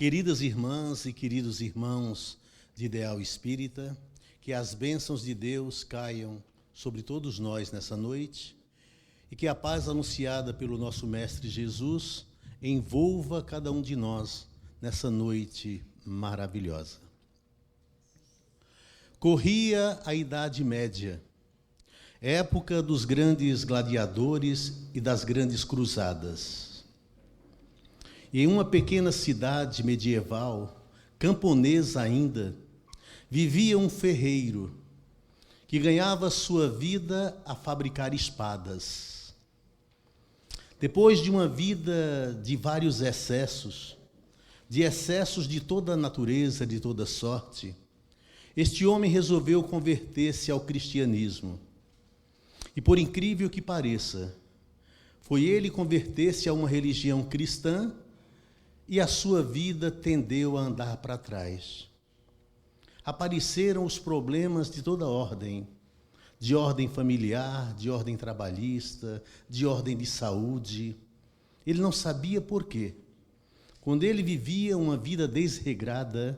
Queridas irmãs e queridos irmãos de Ideal Espírita, que as bênçãos de Deus caiam sobre todos nós nessa noite e que a paz anunciada pelo nosso Mestre Jesus envolva cada um de nós nessa noite maravilhosa. Corria a Idade Média, época dos grandes gladiadores e das grandes cruzadas. E em uma pequena cidade medieval, camponesa ainda, vivia um ferreiro que ganhava sua vida a fabricar espadas. Depois de uma vida de vários excessos, de toda a natureza, de toda sorte, este homem resolveu converter-se ao cristianismo. E por incrível que pareça, foi ele converter-se a uma religião cristã e a sua vida tendeu a andar para trás. Apareceram os problemas de toda ordem, de ordem familiar, de ordem trabalhista, de ordem de saúde. Ele não sabia por quê. Quando ele vivia uma vida desregrada,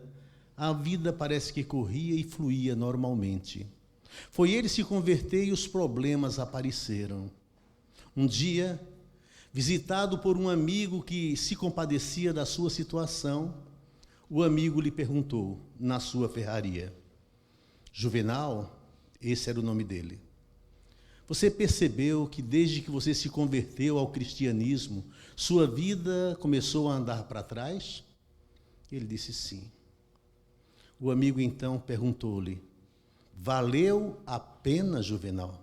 a vida parece que corria e fluía normalmente. Foi ele se converter e os problemas apareceram. Um dia, visitado por um amigo que se compadecia da sua situação, o amigo lhe perguntou, na sua ferraria: Juvenal, esse era o nome dele, você percebeu que desde que você se converteu ao cristianismo, sua vida começou a andar para trás? Ele disse sim. O amigo então perguntou-lhe: valeu a pena, Juvenal?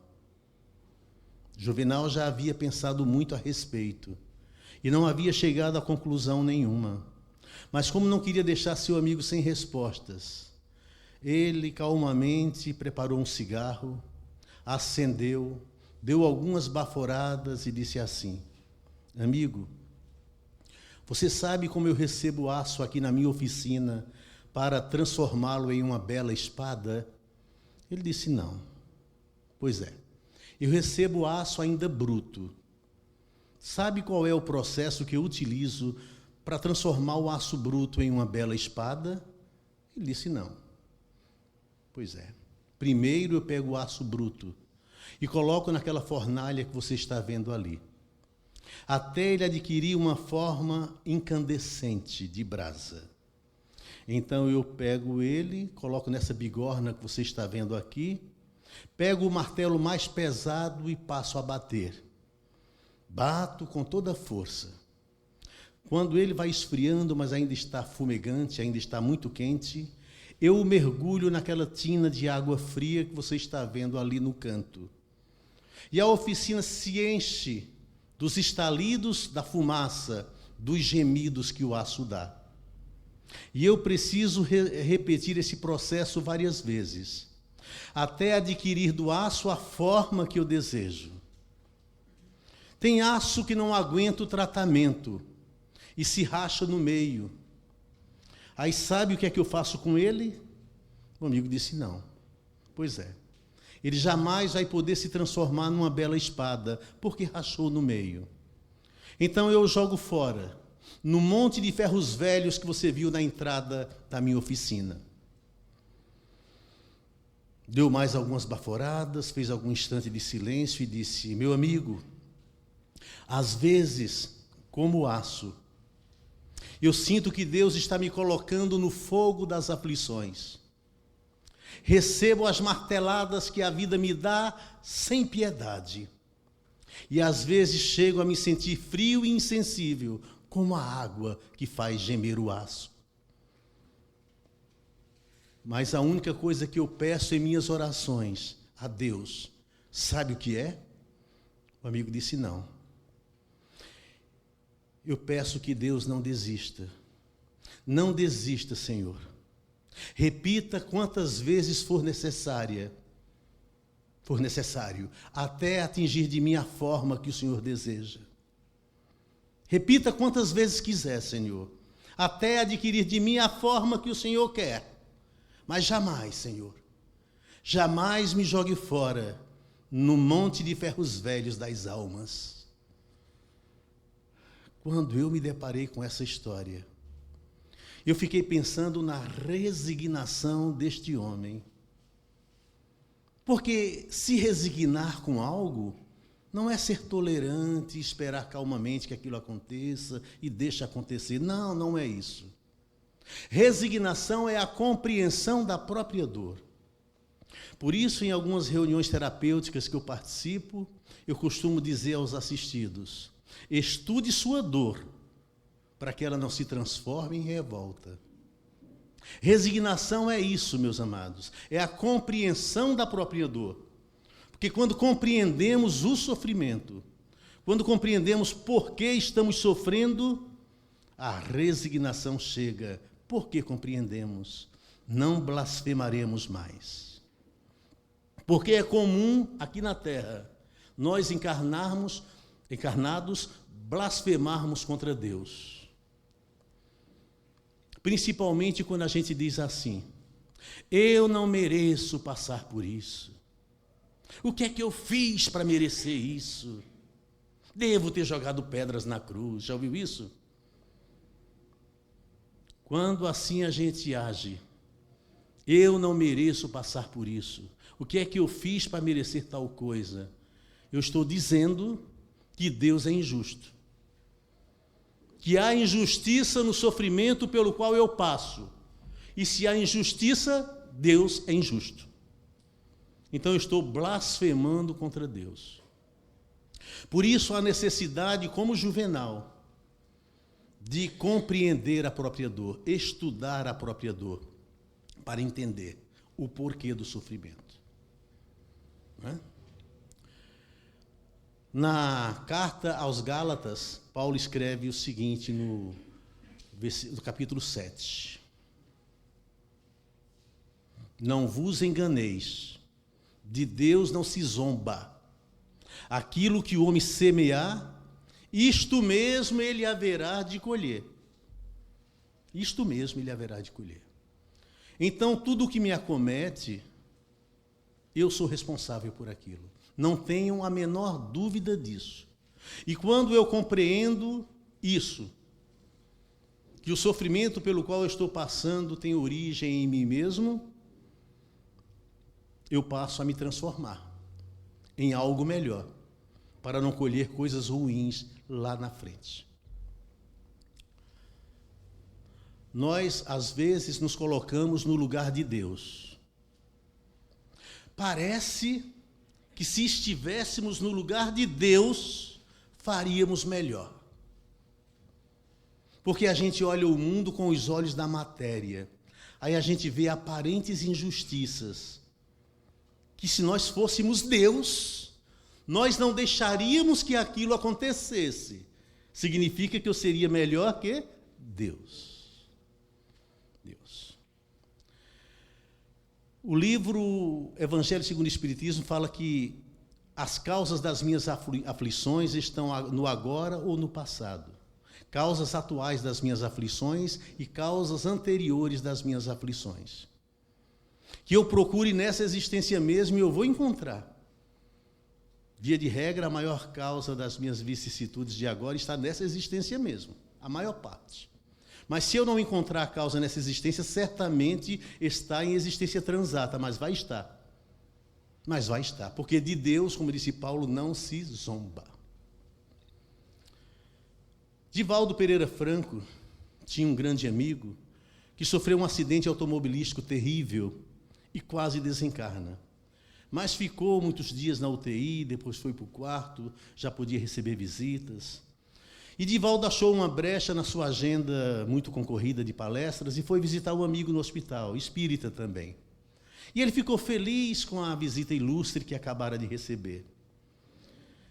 Juvenal já havia pensado muito a respeito e não havia chegado a conclusão nenhuma. Mas como não queria deixar seu amigo sem respostas, ele calmamente preparou um cigarro, acendeu, deu algumas baforadas e disse assim: amigo, você sabe como eu recebo aço aqui na minha oficina para transformá-lo em uma bela espada? Ele disse: não. Pois é, eu recebo aço ainda bruto. Sabe qual é o processo que eu utilizo para transformar o aço bruto em uma bela espada? Ele disse: não. Pois é, primeiro eu pego o aço bruto e coloco naquela fornalha que você está vendo ali, até ele adquirir uma forma incandescente de brasa. Então eu pego ele, coloco nessa bigorna que você está vendo aqui, pego o martelo mais pesado e passo a bater. Bato com toda a força. Quando ele vai esfriando, mas ainda está fumegante, ainda está muito quente, eu o mergulho naquela tina de água fria que você está vendo ali no canto. E a oficina se enche dos estalidos da fumaça, dos gemidos que o aço dá. E eu preciso repetir esse processo várias vezes, até adquirir do aço a forma que eu desejo. Tem aço que não aguenta o tratamento e se racha no meio. Aí sabe o que é que eu faço com ele? O amigo disse: não. Pois é, ele jamais vai poder se transformar numa bela espada, porque rachou no meio. Então eu o jogo fora, no monte de ferros velhos que você viu na entrada da minha oficina. Deu mais algumas baforadas, fez algum instante de silêncio e disse: meu amigo, às vezes, como o aço, eu sinto que Deus está me colocando no fogo das aflições. Recebo as marteladas que a vida me dá sem piedade. E às vezes chego a me sentir frio e insensível, como a água que faz gemer o aço. Mas a única coisa que eu peço em minhas orações a Deus, sabe o que é? O amigo disse: não. Eu peço que Deus não desista. Não desista, Senhor. Repita quantas vezes for necessário, até atingir de mim a forma que o Senhor deseja. Repita quantas vezes quiser, Senhor, até adquirir de mim a forma que o Senhor quer. Mas jamais, Senhor, jamais me jogue fora no monte de ferros velhos das almas. Quando eu me deparei com essa história, Eu fiquei pensando na resignação deste homem. Porque se resignar com algo não é ser tolerante, esperar calmamente que aquilo aconteça e deixa acontecer. Não, não é isso. Resignação é a compreensão da própria dor. Por isso, em algumas reuniões terapêuticas que eu participo, eu costumo dizer aos assistidos: estude sua dor, para que ela não se transforme em revolta. Resignação é isso, meus amados, é a compreensão da própria dor. Porque quando compreendemos o sofrimento, quando compreendemos por que estamos sofrendo, a resignação chega. Porque compreendemos, não blasfemaremos mais. Porque é comum aqui na terra nós encarnados, blasfemarmos contra Deus. Principalmente quando a gente diz assim: eu não mereço passar por isso. O que é que eu fiz para merecer isso? Devo ter jogado pedras na cruz. Já ouviu isso? Quando assim a gente age, eu não mereço passar por isso. O que é que eu fiz para merecer tal coisa? Eu estou dizendo que Deus é injusto. Que há injustiça no sofrimento pelo qual eu passo. E se há injustiça, Deus é injusto. Então eu estou blasfemando contra Deus. Por isso a necessidade, como Juvenal, de compreender a própria dor, estudar a própria dor, para entender o porquê do sofrimento. Não é? Na carta aos Gálatas, Paulo escreve o seguinte no capítulo 7. Não vos enganeis, de Deus não se zomba. Aquilo que o homem semear, isto mesmo ele haverá de colher. Isto mesmo ele haverá de colher. Então, tudo o que me acomete, eu sou responsável por aquilo. Não tenham a menor dúvida disso. E quando eu compreendo isso, que o sofrimento pelo qual eu estou passando tem origem em mim mesmo, eu passo a me transformar em algo melhor, para não colher coisas ruins lá na frente. Nós, às vezes, nos colocamos no lugar de Deus. Parece que se estivéssemos no lugar de Deus, faríamos melhor. Porque a gente olha o mundo com os olhos da matéria. Aí a gente vê aparentes injustiças. Que se nós fôssemos Deus, nós não deixaríamos que aquilo acontecesse. Significa que eu seria melhor que Deus. O livro Evangelho segundo o Espiritismo fala que as causas das minhas aflições estão no agora ou no passado. Causas atuais das minhas aflições e causas anteriores das minhas aflições. Que eu procure nessa existência mesmo e eu vou encontrar. Via de regra, a maior causa das minhas vicissitudes de agora está nessa existência mesmo, a maior parte. Mas se eu não encontrar a causa nessa existência, certamente está em existência transata, mas vai estar. Mas vai estar, porque de Deus, como disse Paulo, não se zomba. Divaldo Pereira Franco tinha um grande amigo que sofreu um acidente automobilístico terrível e quase desencarna. Mas ficou muitos dias na UTI, depois foi para o quarto, já podia receber visitas. E Divaldo achou uma brecha na sua agenda muito concorrida de palestras e foi visitar um amigo no hospital, espírita também. E ele ficou feliz com a visita ilustre que acabara de receber.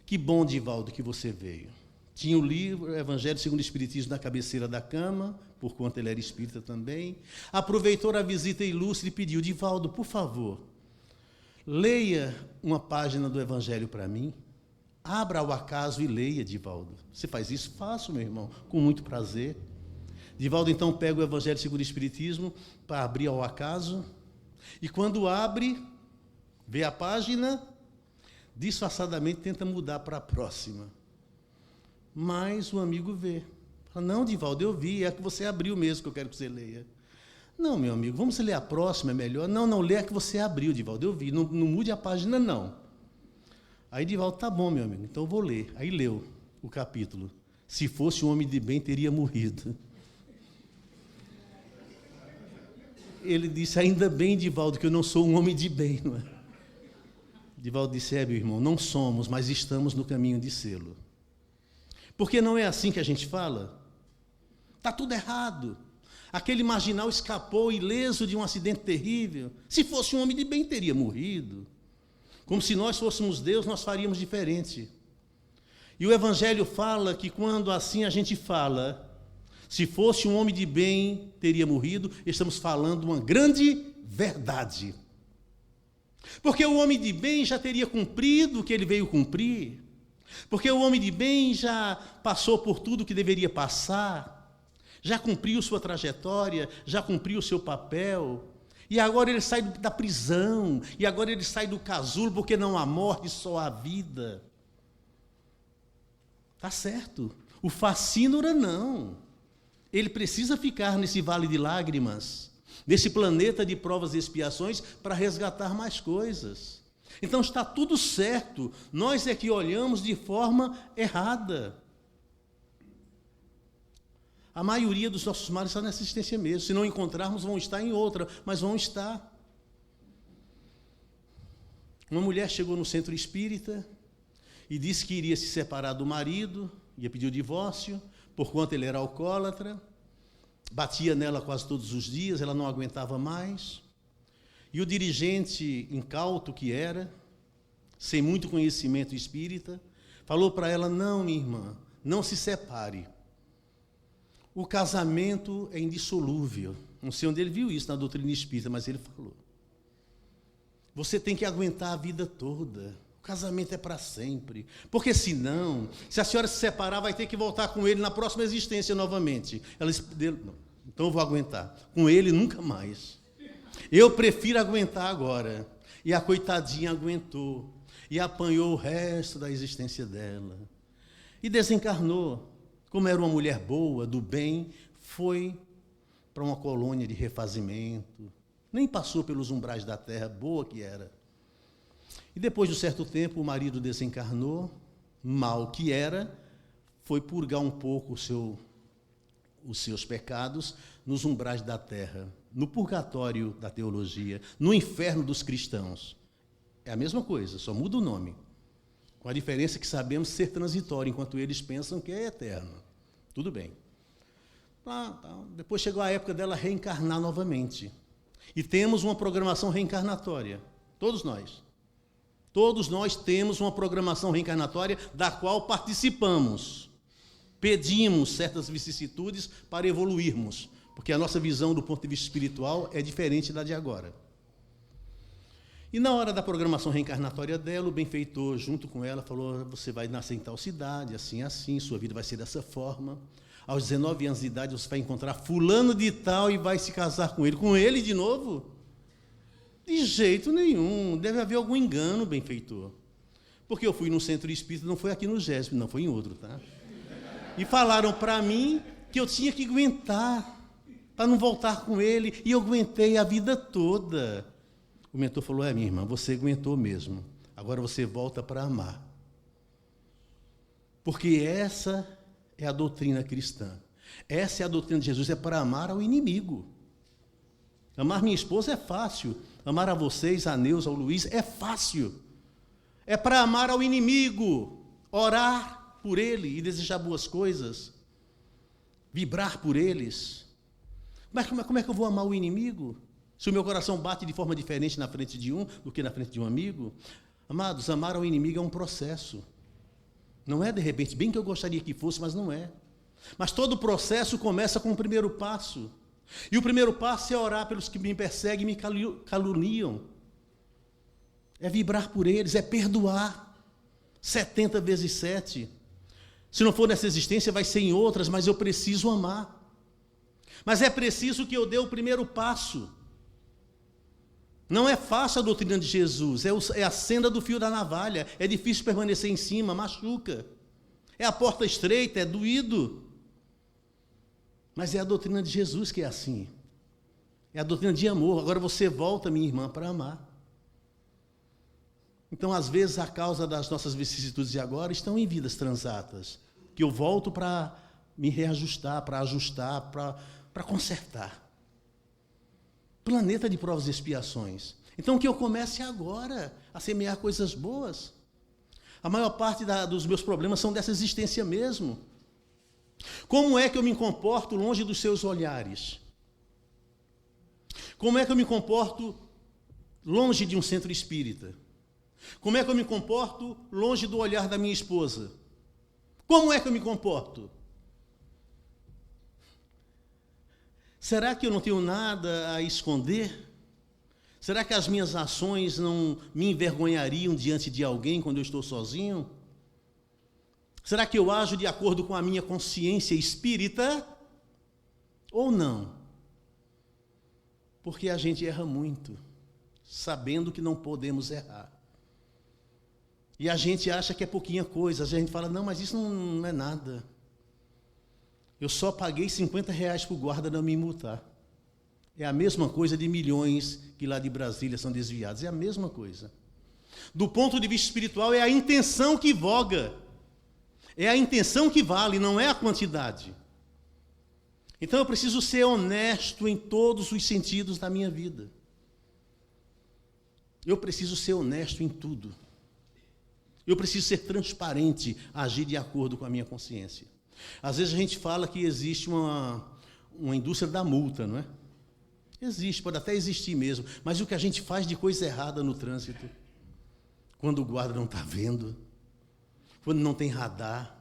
Que bom, Divaldo, que você veio. Tinha o livro Evangelho segundo o Espiritismo na cabeceira da cama, por conta ele era espírita também. Aproveitou a visita ilustre e pediu: Divaldo, por favor, leia uma página do Evangelho para mim. Abra ao acaso e leia, Divaldo. Você faz isso? Faço, meu irmão, com muito prazer. Divaldo então pega o Evangelho segundo o Espiritismo para abrir ao acaso. E quando abre, vê a página, disfarçadamente tenta mudar para a próxima. Mas o amigo vê. Fala, não, Divaldo, eu vi, é a que você abriu mesmo que eu quero que você leia. Não, meu amigo, vamos ler a próxima, é melhor. Não, lê a que você abriu, Divaldo, eu vi, não mude a página, não. Aí Divaldo, tá bom, meu amigo, então eu vou ler. Aí leu o capítulo. Se fosse um homem de bem, teria morrido. Ele disse, ainda bem, Divaldo, que eu não sou um homem de bem, não é? Divaldo disse, meu irmão, não somos, mas estamos no caminho de sê-lo. Porque não é assim que a gente fala? Está tudo errado. Aquele marginal escapou ileso de um acidente terrível. Se fosse um homem de bem, teria morrido. Como se nós fôssemos Deus, nós faríamos diferente. E o Evangelho fala que quando assim a gente fala, se fosse um homem de bem, teria morrido, estamos falando uma grande verdade. Porque o homem de bem já teria cumprido o que ele veio cumprir. Porque o homem de bem já passou por tudo que deveria passar, já cumpriu sua trajetória, já cumpriu o seu papel, e agora ele sai da prisão, e agora ele sai do casulo, porque não há morte, só há vida. Está certo. O facínora não. Ele precisa ficar nesse vale de lágrimas, nesse planeta de provas e expiações, para resgatar mais coisas. Então está tudo certo, nós é que olhamos de forma errada. A maioria dos nossos males está nessa existência mesmo. Se não encontrarmos, vão estar em outra, mas vão estar. Uma mulher chegou no centro espírita e disse que iria se separar do marido, ia pedir o divórcio, porquanto ele era alcoólatra, batia nela quase todos os dias, ela não aguentava mais. E o dirigente, incauto que era, sem muito conhecimento espírita, falou para ela, não, minha irmã, não se separe. O casamento é indissolúvel. Não sei onde ele viu isso na doutrina espírita, mas ele falou. Você tem que aguentar a vida toda. O casamento é para sempre. Porque senão, se a senhora se separar, vai ter que voltar com ele na próxima existência novamente. Ela disse, não, então eu vou aguentar. Com ele nunca mais. Eu prefiro aguentar agora. E a coitadinha aguentou. E apanhou o resto da existência dela. E desencarnou. Como era uma mulher boa, do bem, foi para uma colônia de refazimento. Nem passou pelos umbrais da terra, boa que era. E depois de um certo tempo, o marido desencarnou, mal que era, foi purgar um pouco os seus pecados nos umbrais da terra, no purgatório da teologia, no inferno dos cristãos. É a mesma coisa, só muda o nome. Com a diferença que sabemos ser transitório, enquanto eles pensam que é eterno. Tudo bem. Depois chegou a época dela reencarnar novamente. E temos uma programação reencarnatória. Todos nós. Todos nós temos uma programação reencarnatória da qual participamos. Pedimos certas vicissitudes para evoluirmos. Porque a nossa visão do ponto de vista espiritual é diferente da de agora. E na hora da programação reencarnatória dela, o benfeitor, junto com ela, falou, você vai nascer em tal cidade, assim, sua vida vai ser dessa forma. Aos 19 anos de idade, você vai encontrar fulano de tal e vai se casar com ele. Com ele de novo? De jeito nenhum. Deve haver algum engano, benfeitor. Porque eu fui num centro espírita, não foi aqui no GESP, não, foi em outro, tá? E falaram para mim que eu tinha que aguentar, para não voltar com ele, e eu aguentei a vida toda. O mentor falou, minha irmã, você aguentou mesmo. Agora você volta para amar. Porque essa é a doutrina cristã. Essa é a doutrina de Jesus, é para amar ao inimigo. Amar minha esposa é fácil. Amar a vocês, a Neuza, ao Luiz, é fácil. É para amar ao inimigo. Orar por ele e desejar boas coisas. Vibrar por eles. Mas como é que eu vou amar o inimigo? Se o meu coração bate de forma diferente na frente de um do que na frente de um amigo. Amados, amar ao inimigo é um processo. Não é de repente, bem que eu gostaria que fosse, mas não é. Mas todo o processo começa com o primeiro passo. E o primeiro passo é orar pelos que me perseguem e me caluniam. É vibrar por eles, é perdoar. 70 vezes 7. Se não for nessa existência, vai ser em outras, mas eu preciso amar. Mas é preciso que eu dê o primeiro passo. Não é fácil a doutrina de Jesus, é a senda do fio da navalha, é difícil permanecer em cima, machuca. É a porta estreita, é doído. Mas é a doutrina de Jesus que é assim. É a doutrina de amor. Agora você volta, minha irmã, para amar. Então, às vezes, a causa das nossas vicissitudes de agora estão em vidas transatas, que eu volto para me reajustar, para ajustar, para consertar. Planeta de provas e expiações. Então, que eu comece agora a semear coisas boas. A maior parte dos meus problemas são dessa existência mesmo. Como é que eu me comporto longe dos seus olhares? Como é que eu me comporto longe de um centro espírita? Como é que eu me comporto longe do olhar da minha esposa? Como é que eu me comporto? Será que eu não tenho nada a esconder? Será que as minhas ações não me envergonhariam diante de alguém quando eu estou sozinho? Será que eu ajo de acordo com a minha consciência espírita? Ou não? Porque a gente erra muito, sabendo que não podemos errar. E a gente acha que é pouquinha coisa. A gente fala, não, mas isso não é nada. Eu só paguei R$50 para o guarda não me multar. É a mesma coisa de milhões que lá de Brasília são desviados. É a mesma coisa. Do ponto de vista espiritual, é a intenção que voga. É a intenção que vale, não é a quantidade. Então eu preciso ser honesto em todos os sentidos da minha vida. Eu preciso ser honesto em tudo. Eu preciso ser transparente, agir de acordo com a minha consciência. Às vezes a gente fala que existe uma indústria da multa, não é? Existe, pode até existir mesmo, mas o que a gente faz de coisa errada no trânsito, quando o guarda não está vendo, quando não tem radar,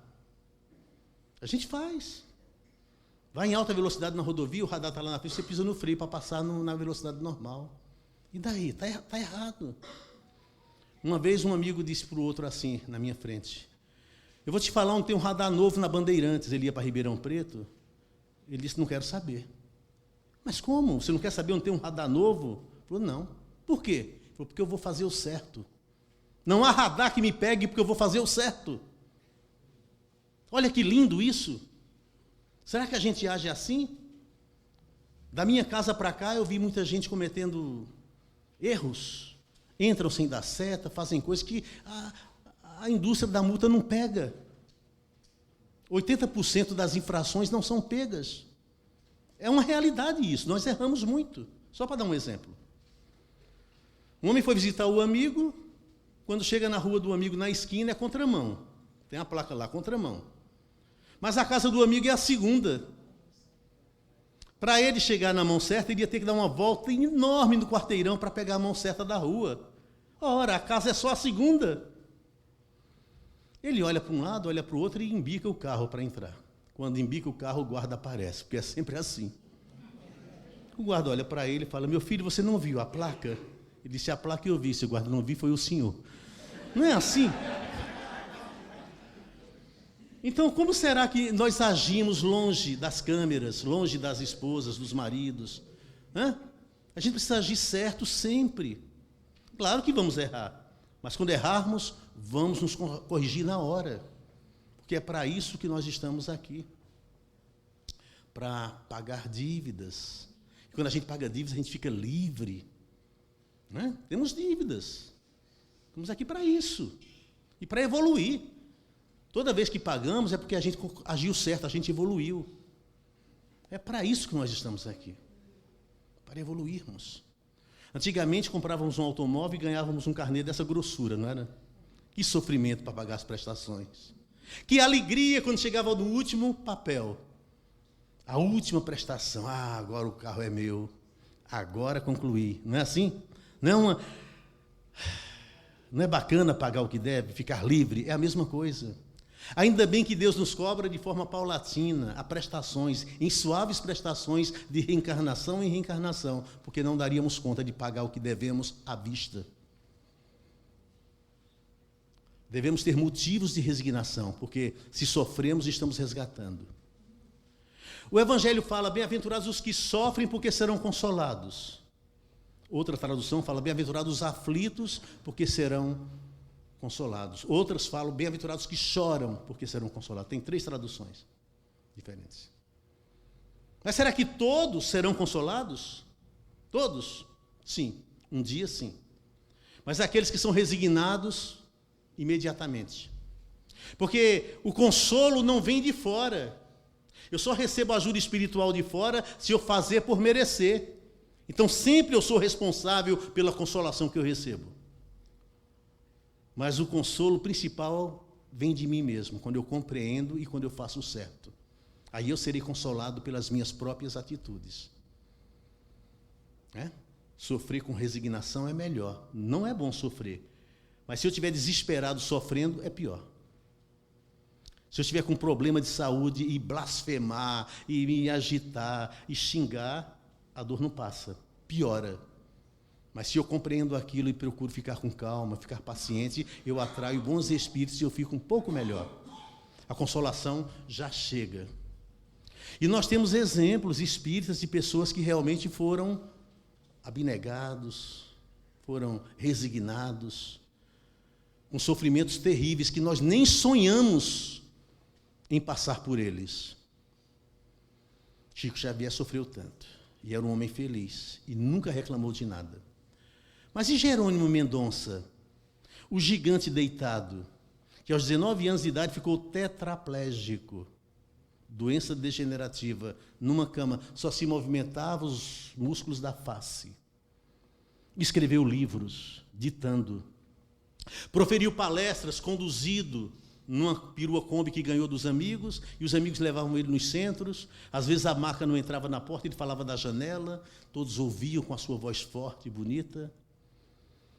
a gente faz. Vai em alta velocidade na rodovia, o radar está lá na frente, você pisa no freio para passar na velocidade normal. E daí? Está errado. Uma vez um amigo disse para o outro assim, na minha frente, eu vou te falar onde tem um radar novo na Bandeirantes. Ele ia para Ribeirão Preto, ele disse, não quero saber. Mas como? Você não quer saber onde tem um radar novo? Ele falou, não. Por quê? Ele falou, porque eu vou fazer o certo. Não há radar que me pegue porque eu vou fazer o certo. Olha que lindo isso. Será que a gente age assim? Da minha casa para cá eu vi muita gente cometendo erros. Entram sem dar seta, fazem coisas que a indústria da multa não pega. 80% das infrações não são pegas. É uma realidade isso, nós erramos muito. Só para dar um exemplo. Um homem foi visitar o amigo, quando chega na rua do amigo, na esquina, é contramão. Tem a placa lá, contramão. Mas a casa do amigo é a segunda. Para ele chegar na mão certa, ele ia ter que dar uma volta enorme no quarteirão para pegar a mão certa da rua. Ora, a casa é só a segunda. Ele olha para um lado, olha para o outro e embica o carro para entrar. Quando embica o carro, o guarda aparece, porque é sempre assim. O guarda olha para ele e fala, meu filho, você não viu a placa? Ele disse, a placa eu vi, se o guarda não viu, foi o senhor. Não é assim? Então, como será que nós agimos longe das câmeras, longe das esposas, dos maridos? A gente precisa agir certo sempre. Claro que vamos errar, mas quando errarmos, vamos nos corrigir na hora. Porque é para isso que nós estamos aqui. Para pagar dívidas. E quando a gente paga dívidas, a gente fica livre. Né? Temos dívidas. Estamos aqui para isso. E para evoluir. Toda vez que pagamos é porque a gente agiu certo, a gente evoluiu. É para isso que nós estamos aqui. Para evoluirmos. Antigamente comprávamos um automóvel e ganhávamos um carnê dessa grossura, não era? Que sofrimento para pagar as prestações. Que alegria quando chegava no último papel. A última prestação. Ah, agora o carro é meu. Agora concluí. Não é assim? Não é bacana pagar o que deve, ficar livre? É a mesma coisa. Ainda bem que Deus nos cobra de forma paulatina, a prestações, em suaves prestações de reencarnação em reencarnação, porque não daríamos conta de pagar o que devemos à vista. Devemos ter motivos de resignação, porque se sofremos, estamos resgatando. O Evangelho fala, bem-aventurados os que sofrem, porque serão consolados. Outra tradução fala, bem-aventurados os aflitos, porque serão consolados. Outras falam, bem-aventurados que choram, porque serão consolados. Tem 3 traduções diferentes. Mas será que todos serão consolados? Todos? Sim, um dia sim. Mas aqueles que são resignados, imediatamente. Porque o consolo não vem de fora. Eu só recebo ajuda espiritual de fora se eu fazer por merecer. Então sempre eu sou responsável pela consolação que eu recebo. Mas o consolo principal vem de mim mesmo, quando eu compreendo e quando eu faço o certo. Aí eu serei consolado pelas minhas próprias atitudes. Sofrer com resignação é melhor. Não é bom sofrer. Mas se eu estiver desesperado sofrendo, é pior. Se eu estiver com problema de saúde e blasfemar, e me agitar, e xingar, a dor não passa, piora. Mas se eu compreendo aquilo e procuro ficar com calma, ficar paciente, eu atraio bons espíritos e eu fico um pouco melhor. A consolação já chega. E nós temos exemplos espíritas de pessoas que realmente foram abnegados, foram resignados, com sofrimentos terríveis que nós nem sonhamos em passar por eles. Chico Xavier sofreu tanto, e era um homem feliz, e nunca reclamou de nada. Mas e Jerônimo Mendonça, o gigante deitado, que aos 19 anos de idade ficou tetraplégico, doença degenerativa, numa cama, só se movimentava os músculos da face. Escreveu livros, ditando. Proferiu palestras, conduzido numa perua Kombi que ganhou dos amigos, e os amigos levavam ele nos centros. Às vezes a maca não entrava na porta, ele falava da janela, todos ouviam com a sua voz forte e bonita.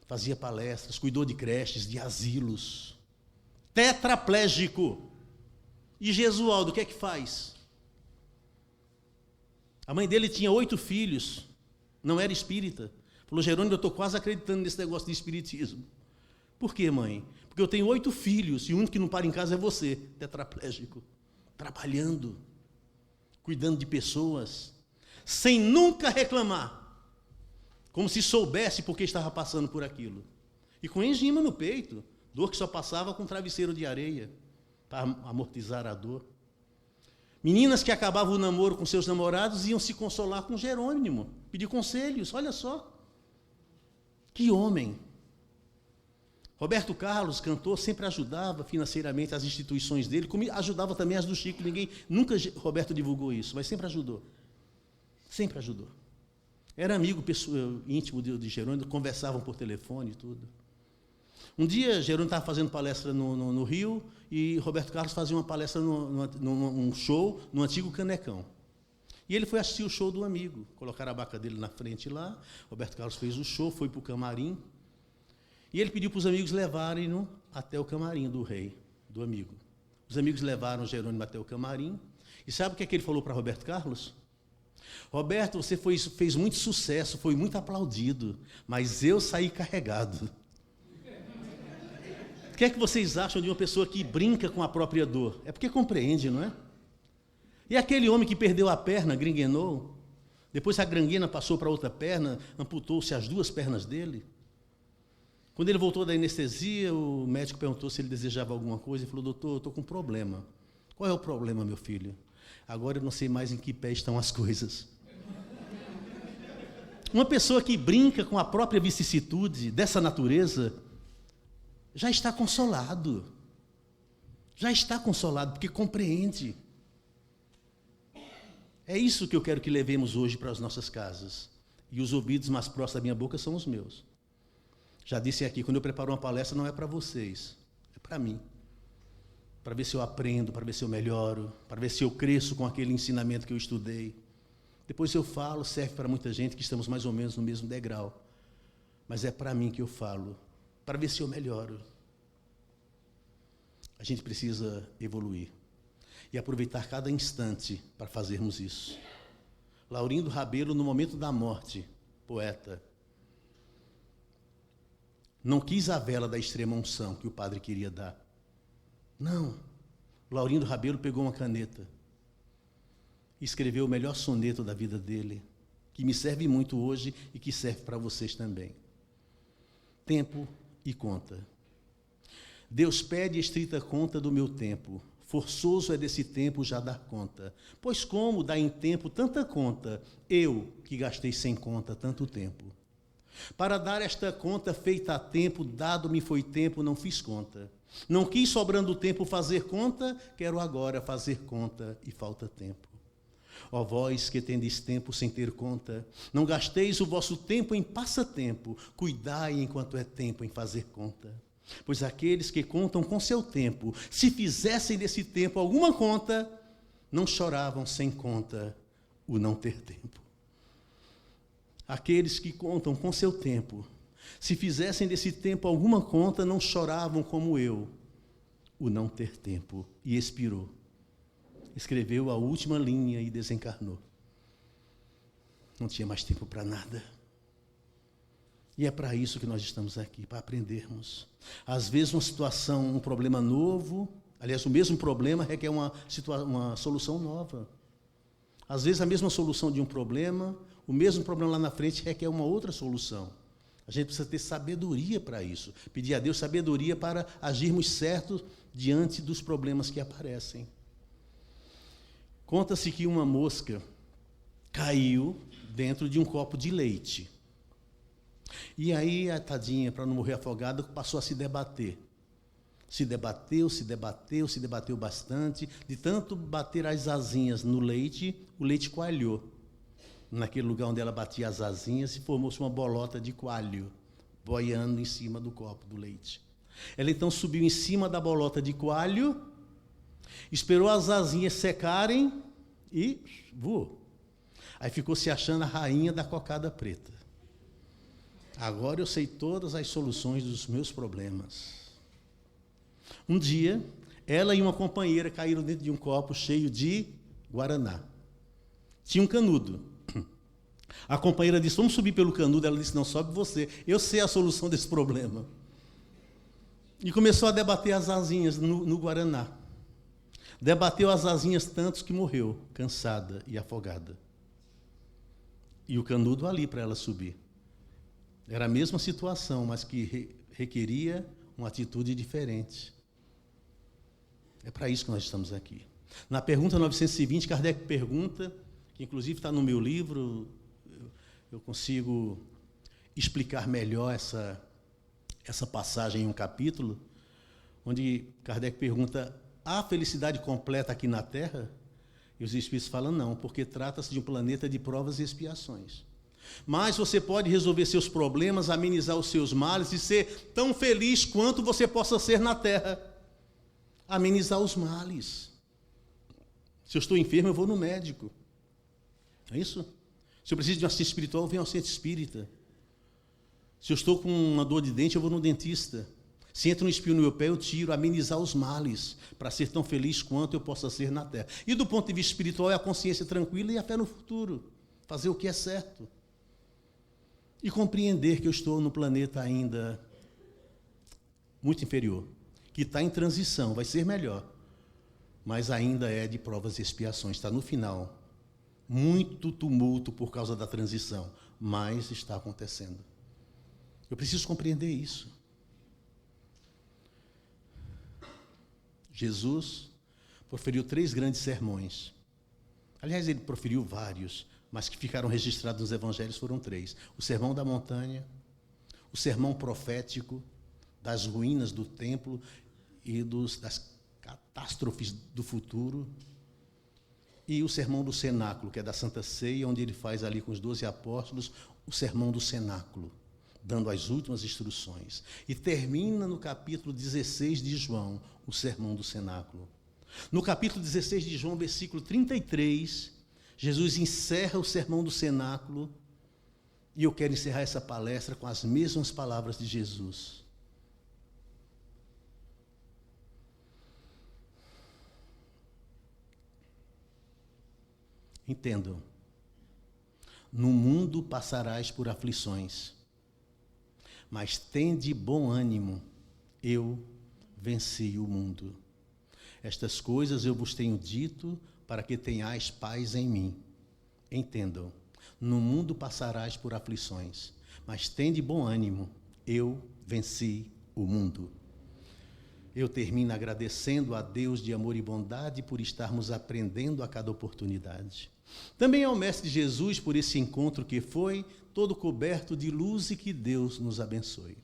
Fazia palestras, cuidou de creches, de asilos. Tetraplégico. E Jesualdo, o que é que faz? A mãe dele tinha 8 filhos, não era espírita. Falou: Jerônimo, eu estou quase acreditando nesse negócio de espiritismo. Por quê, mãe? Porque eu tenho 8 filhos e o único que não para em casa é você, tetraplégico. Trabalhando, cuidando de pessoas, sem nunca reclamar. Como se soubesse por que estava passando por aquilo. E com enzima no peito, dor que só passava com travesseiro de areia, para amortizar a dor. Meninas que acabavam o namoro com seus namorados iam se consolar com Jerônimo, pedir conselhos, olha só. Que homem! Roberto Carlos, cantor, sempre ajudava financeiramente as instituições dele, como ajudava também as do Chico. Nunca Roberto divulgou isso, mas sempre ajudou. Sempre ajudou. Era amigo íntimo de Jerônimo, conversavam por telefone e tudo. Um dia, Jerônimo estava fazendo palestra no Rio e Roberto Carlos fazia uma palestra num show no antigo Canecão. E ele foi assistir o show do amigo. Colocaram a baca dele na frente lá, Roberto Carlos fez o show, foi para o camarim. E ele pediu para os amigos levarem-no até o camarim do rei, do amigo. Os amigos levaram Jerônimo até o camarim. E sabe o que é que ele falou para Roberto Carlos? Roberto, você fez muito sucesso, foi muito aplaudido, mas eu saí carregado. O que é que vocês acham de uma pessoa que brinca com a própria dor? É porque compreende, não é? E aquele homem que perdeu a perna, gringuenou, depois a granguena passou para outra perna, amputou-se as 2 pernas dele. Quando ele voltou da anestesia, o médico perguntou se ele desejava alguma coisa e falou: doutor, eu estou com um problema. Qual é o problema, meu filho? Agora eu não sei mais em que pé estão as coisas. Uma pessoa que brinca com a própria vicissitude dessa natureza já está consolado. Já está consolado, porque compreende. É isso que eu quero que levemos hoje para as nossas casas. E os ouvidos mais próximos da minha boca são os meus. Já disse aqui, quando eu preparo uma palestra, não é para vocês, é para mim. Para ver se eu aprendo, para ver se eu melhoro, para ver se eu cresço com aquele ensinamento que eu estudei. Depois eu falo, serve para muita gente que estamos mais ou menos no mesmo degrau. Mas é para mim que eu falo, para ver se eu melhoro. A gente precisa evoluir e aproveitar cada instante para fazermos isso. Laurindo Rabelo, no momento da morte, poeta, não quis a vela da extrema unção que o padre queria dar. Não. Laurindo Rabelo pegou uma caneta e escreveu o melhor soneto da vida dele, que me serve muito hoje e que serve para vocês também. Tempo e conta. Deus pede estrita conta do meu tempo, Forçoso é desse tempo já dar conta. Pois como dar em tempo tanta conta, eu que gastei sem conta tanto tempo? Para dar esta conta feita a tempo, dado-me foi tempo, não fiz conta. Não quis sobrando tempo fazer conta, quero agora fazer conta e falta tempo. Ó vós que tendes tempo sem ter conta, não gasteis o vosso tempo em passatempo, cuidai enquanto é tempo em fazer conta. Pois aqueles que contam com seu tempo, se fizessem desse tempo alguma conta, não choravam sem conta o não ter tempo. Aqueles que contam com seu tempo, se fizessem desse tempo alguma conta, não choravam como eu o não ter tempo. E expirou. Escreveu a última linha e desencarnou. Não tinha mais tempo para nada. E é para isso que nós estamos aqui, para aprendermos. Às vezes uma situação, um problema novo, aliás, o mesmo problema requer uma solução nova. Às vezes a mesma solução de um problema, o mesmo problema lá na frente requer uma outra solução. A gente precisa ter sabedoria para isso. Pedir a Deus sabedoria para agirmos certos diante dos problemas que aparecem. Conta-se que uma mosca caiu dentro de um copo de leite. E aí a tadinha, para não morrer afogada, passou a se debater. Se debateu bastante. De tanto bater as asinhas no leite, o leite coalhou. Naquele lugar onde ela batia as asinhas, formou-se uma bolota de coalho, boiando em cima do copo do leite. Ela então subiu em cima da bolota de coalho, esperou as asinhas secarem e voou. Aí ficou se achando a rainha da cocada preta. Agora eu sei todas as soluções dos meus problemas. Um dia, ela e uma companheira caíram dentro de um copo cheio de guaraná. Tinha um canudo. A companheira disse, vamos subir pelo canudo. Ela disse, não, sobe você. Eu sei a solução desse problema. E começou a debater as asinhas no guaraná. Debateu as asinhas tanto que morreu, cansada e afogada. E o canudo ali para ela subir. Era a mesma situação, mas que requeria uma atitude diferente. É para isso que nós estamos aqui. Na pergunta 920, Kardec pergunta, que inclusive está no meu livro, eu consigo explicar melhor essa passagem em um capítulo, onde Kardec pergunta, há felicidade completa aqui na Terra? E os Espíritos falam, não, porque trata-se de um planeta de provas e expiações. Mas você pode resolver seus problemas, amenizar os seus males e ser tão feliz quanto você possa ser na Terra. Amenizar os males. Se eu estou enfermo, eu vou no médico. É isso? Se eu preciso de uma assistência espiritual, eu venho ao centro espírita. Se eu estou com uma dor de dente, eu vou no dentista. Se entra um espinho no meu pé, eu tiro, amenizar os males, para ser tão feliz quanto eu possa ser na Terra. E do ponto de vista espiritual, é a consciência tranquila e a fé no futuro. Fazer o que é certo. E compreender que eu estou no planeta ainda muito inferior, que está em transição, vai ser melhor, mas ainda é de provas e expiações, está no final. Muito tumulto por causa da transição, mas está acontecendo. Eu preciso compreender isso. Jesus proferiu 3 grandes sermões. Aliás, ele proferiu vários, mas que ficaram registrados nos evangelhos foram 3. O Sermão da Montanha, o Sermão Profético, das ruínas do templo e das catástrofes do futuro, e o Sermão do Cenáculo, que é da Santa Ceia, onde ele faz ali com os 12 apóstolos o Sermão do Cenáculo, dando as últimas instruções. E termina no capítulo 16 de João, o Sermão do Cenáculo. No capítulo 16 de João, versículo 33, Jesus encerra o Sermão do Cenáculo, e eu quero encerrar essa palestra com as mesmas palavras de Jesus. Entendam, no mundo passarás por aflições, mas tende bom ânimo, eu venci o mundo. Estas coisas eu vos tenho dito para que tenhais paz em mim. Entendam, no mundo passarás por aflições, mas tende bom ânimo, eu venci o mundo. Eu termino agradecendo a Deus de amor e bondade por estarmos aprendendo a cada oportunidade. Também ao Mestre Jesus por esse encontro que foi todo coberto de luz e que Deus nos abençoe.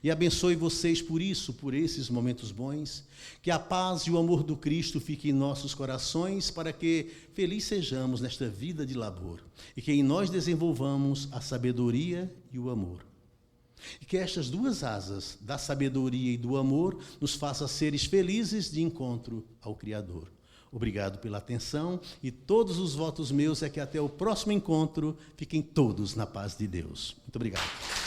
E abençoe vocês por isso, por esses momentos bons, que a paz e o amor do Cristo fiquem em nossos corações para que felizes sejamos nesta vida de labor e que em nós desenvolvamos a sabedoria e o amor. E que estas duas asas, da sabedoria e do amor, nos façam seres felizes de encontro ao Criador. Obrigado pela atenção e todos os votos meus é que até o próximo encontro fiquem todos na paz de Deus. Muito obrigado.